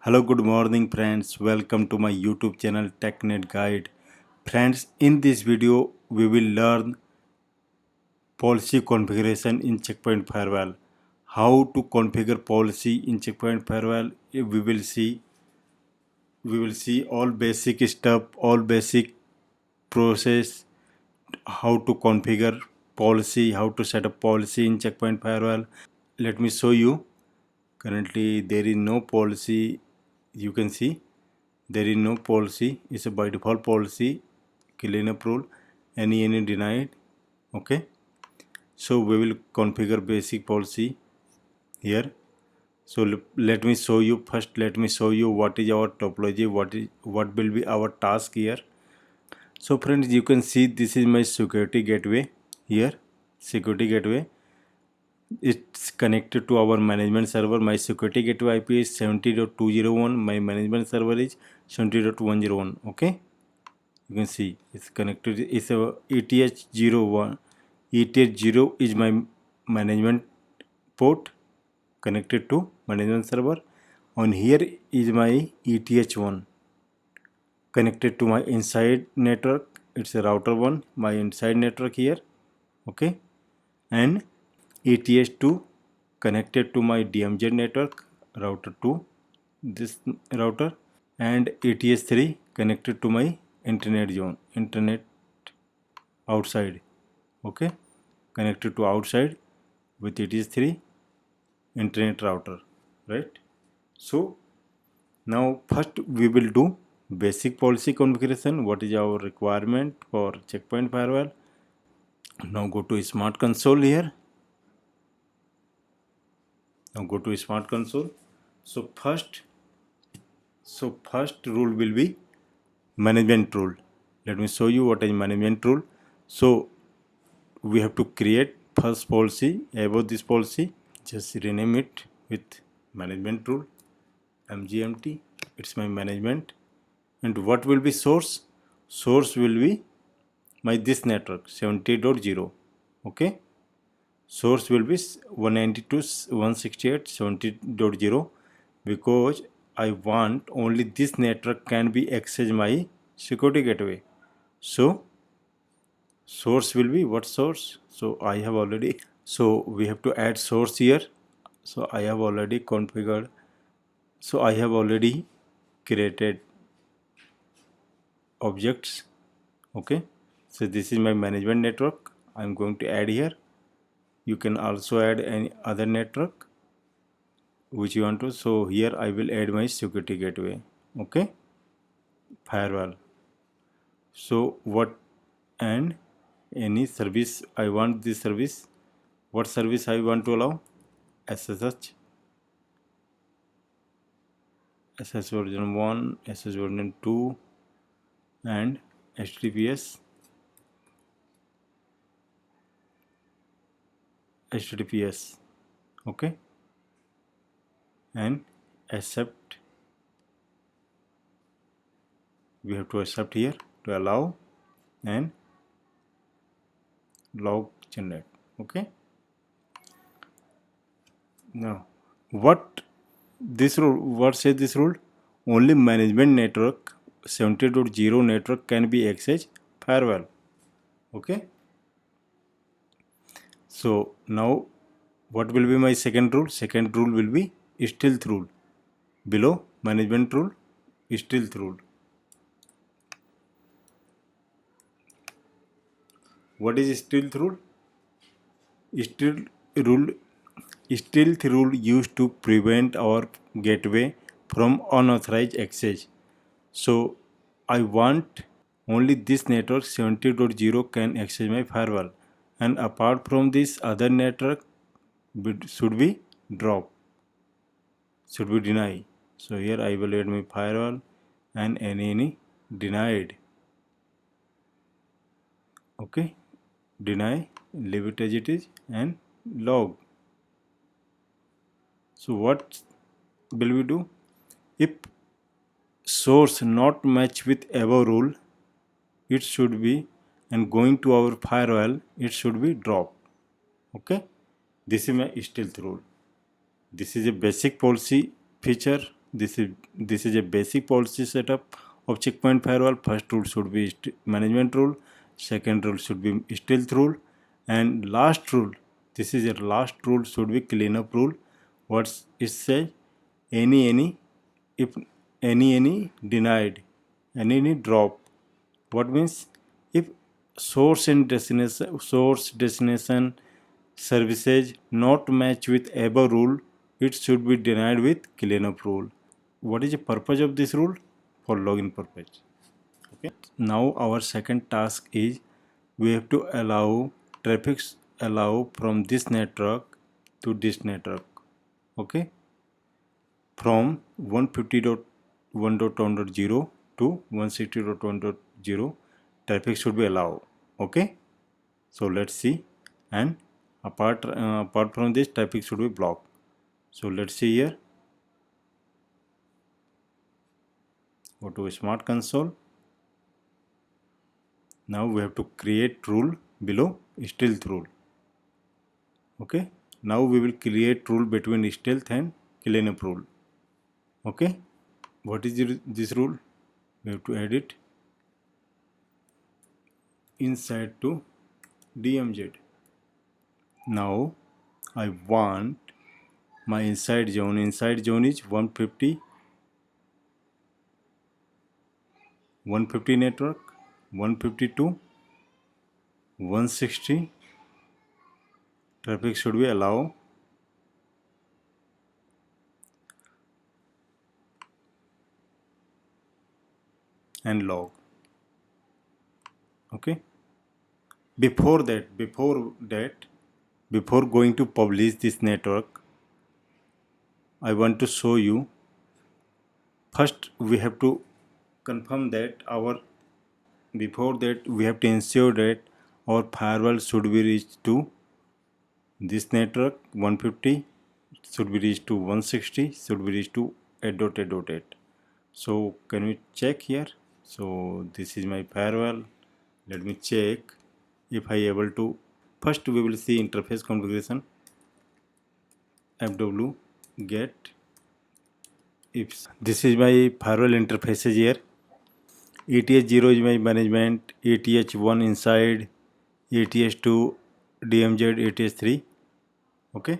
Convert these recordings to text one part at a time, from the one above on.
Hello, good morning friends. Welcome to my YouTube channel TechNet Guide. Friends, in this video we will learn policy configuration in Checkpoint Firewall. How to configure policy in Checkpoint Firewall, we will see all basic stuff, all basic process, how to configure policy, how to set up policy in Checkpoint Firewall. Let me show you. Currently there is no policy. You can see there is no policy. It's a by default policy, cleanup rule, any denied. Okay, so we will configure basic policy here. So let me show you first. Let me show you what is our topology, what will be our task here. So friends, you can see this is my security gateway here. Security gateway, it's connected to our management server. My security gateway IP is 70.201. My management server is 70.101. Okay, you can see it's connected. It's a ETH01. ETH0 is my management port connected to management server. On here is my ETH1 connected to my inside network. It's a router 1, my inside network here. Okay, and ETH2 connected to my DMZ network, router 2, this router, and ETH3 connected to my internet zone, internet outside. Okay, connected to outside with ETH3 internet router, right? So now first we will do basic policy configuration. What is our requirement for Checkpoint Firewall? Now go to Smart Console here. Now go to Smart Console. So first rule will be management rule. Let me show you what is management rule. So we have to create first policy. Above this policy, just rename it with management rule, MGMT. It's my management. And what will be source? Source will be my this network 70.0. Okay, source will be 192.168.70.0 because I want only this network can be accessed my security gateway. So source will be what source? So I have already, so we have to add source here. So I have already configured, so I have already created objects. Okay, so this is my management network. I'm going to add here. You can also add any other network which you want to. So here I will add my security gateway. Okay, firewall. So what, and any service I want this service. What service I want to allow? SSH, SS version 1, SS version 2, and HTTPS. Okay, and accept. We have to accept here to allow, and log generate. Okay, now what this rule, what says this rule? Only management network 70.0 network can be accessed firewall. Okay, so now what will be my second rule? Second rule will be stealth rule. Below management rule, stealth rule. What is stealth rule? Stealth rule, stealth rule used to prevent our gateway from unauthorized access. So I want only this network 70.0 can access my firewall, and apart from this other network should be drop, should be denied. So here I will add my firewall and any denied. Okay, deny, leave it as it is, and log. So what will we do? If source not match with above rule, it should be, and going to our firewall, it should be drop. Okay, this is my stealth rule. This is a basic policy feature This is a basic policy setup of checkpoint firewall. First rule should be management rule, second rule should be stealth rule, and last rule, this is a last rule, should be cleanup rule. What's it say? Any if any denied, any drop. What means? If source destination services not match with above rule, it should be denied with cleanup rule. What is the purpose of this rule? For login purpose. Okay. Now our second task is we have to allow traffic allow from this network to this network. Okay. From 150.1.1.0 to 160.1.0 traffic should be allowed. Okay. So let's see. And apart from this, traffic should be blocked. So let's see here. Go to Smart Console. Now we have to create rule below stealth rule. Okay. Now we will create rule between stealth and cleanup rule. Okay. What is this rule? We have to add it inside to DMZ. Now I want my inside zone. Inside zone is 150 network, 152, 160. Traffic should be allowed. And log. Okay. Before going to publish this network, I want to show you. First, we have to confirm that before that we have to ensure that our firewall should be reached to this network 150, should be reached to 160, should be reached to 8.8.8. So can we check here? So this is my firewall. Let me check if I able to. First we will see interface configuration. fw get. If this is my firewall interfaces here. ATH0 is my management, ATH1 inside, ATH2 DMZ, ATH3. Okay.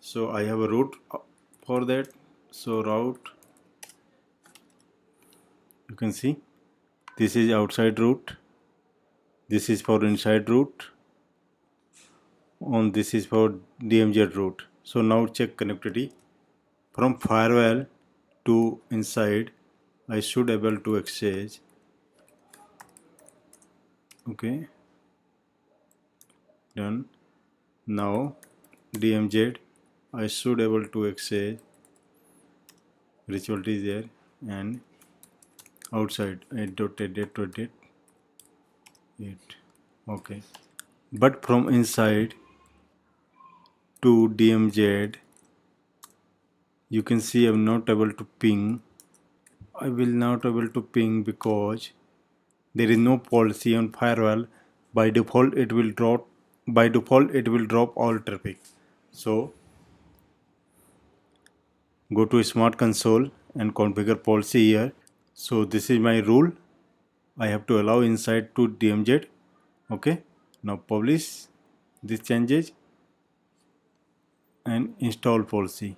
So I have a route for that. So route, you can see this is outside route, this is for inside route, on this is for DMZ route. So now check connectivity from firewall to inside. I should able to access. Okay, done. Now DMZ I should able to access. Virtuality is there and outside 8.8.8. Okay, but from inside to DMZ you can see I'm not able to ping. I will not able to ping because there is no policy on firewall. By default it will drop all traffic. So go to Smart Console and configure policy here. So this is my rule. I have to allow inside to DMZ. Okay, now publish these changes and install policy.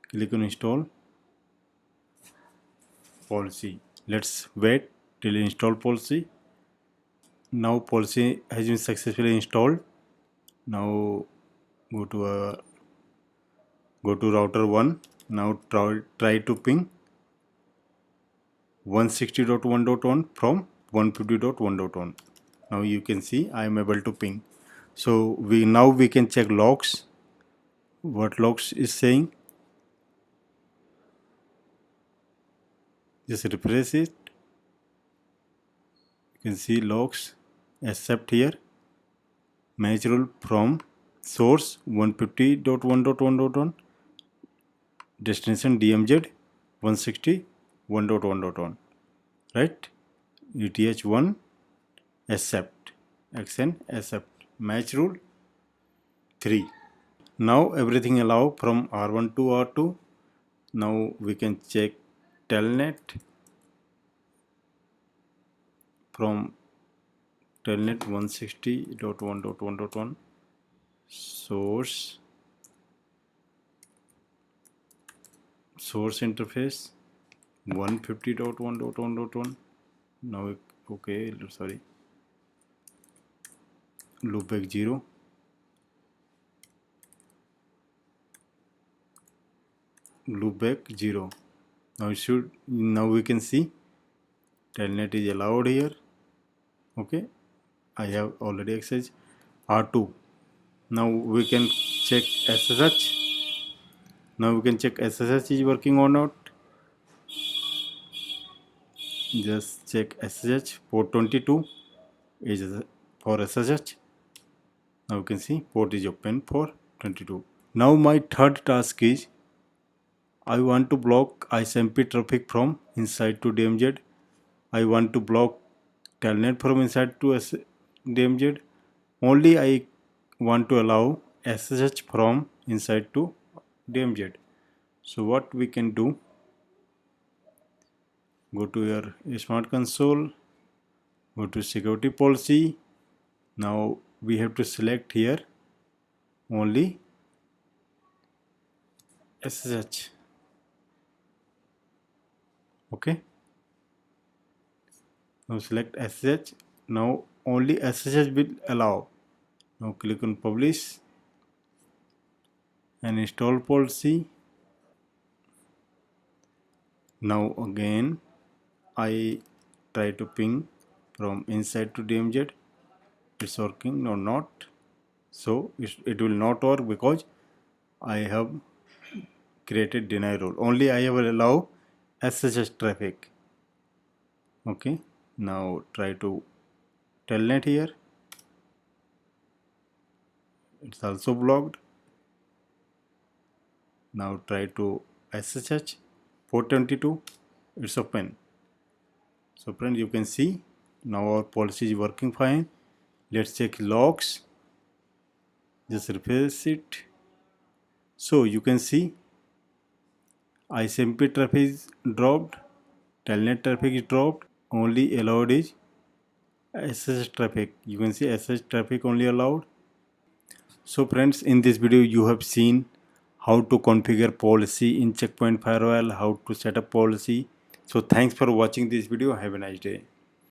Click on install policy. Let's wait till install policy. Now policy has been successfully installed. Now go to router 1. Now try to ping 160.1.1 from 150.1.1. Now you can see I am able to ping. So we can check logs. What logs is saying? Just refresh it. You can see logs except here. Match rule from source 150.1.1.1, destination DMZ 160.1.1.1, right? ETH1 accept, xn accept, match rule 3. Now everything allow from R1 to R2. Now we can check telnet from telnet 160.1.1.1 source interface 150.1.1.1. Now okay, sorry, loopback 0, loopback 0. Now we can see telnet is allowed here. Okay, I have already accessed R2. Now we can check SSH. Now we can check SSH is working or not. Just check SSH. Port 22 is for SSH. Now you can see port is open for 22. Now my third task is I want to block ISMP traffic from inside to DMZ. I want to block telnet from inside to DMZ. Only I want to allow SSH from inside to DMZ. So what we can do, go to your smart console, go to security policy. Now we have to select here only SSH. Okay, now select SSH. Now only SSH will allow. Now click on publish and install policy. Now again I try to ping from inside to DMZ. It's working or not? So it will not work because I have created deny rule. Only I will allow SSH traffic. Okay, now try to telnet here. It's also blocked. Now try to SSH port 22. It's open. So friends, you can see now our policy is working fine. Let's check logs. Just refresh it. So you can see ISMP traffic is dropped, telnet traffic is dropped, only allowed is SSH traffic. You can see SSH traffic only allowed. So friends, in this video you have seen how to configure policy in Checkpoint Firewall, how to set up policy. So thanks for watching this video. Have a nice day.